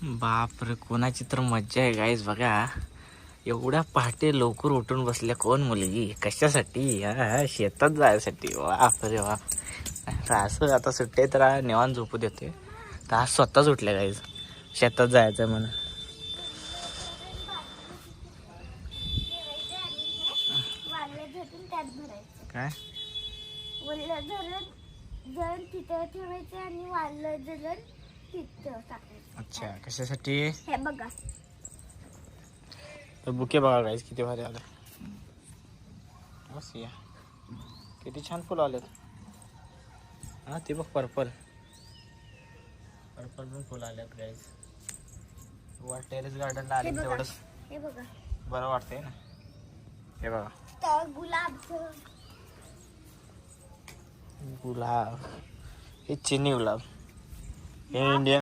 बापरे, कोणाची तर मज्जा आहे गाईज. बघा एवढ्या पहाटे लवकर उठून बसल्या कोण मुलगी, कशासाठी? हा शेतात जायसाठी. बापरे वा. असं आता सुट्टे तर निवांत झोपू देते, तर आज स्वतःच उठल्या गाईज, शेतात जायचं म्हणून. काय वल्ल धरण जण तिथं ठेवायचं आणि वाळलं जण तिथं टाकायचं. अच्छा, कशासाठी? हे बघा, तर बुके बघा गाईज किती भारी आलं. बस या, किती छान फुलं आलेत. हा ते बघ, पर्पल पर्पल पण फुलं आलेत गाईज. टेरेस गार्डनला आले तेवढंच हे बघा, बरं वाटतंय ना. हे बघा, तर गुलाबचं गुलाब, हे चिनी गुलाब, हे इंडियन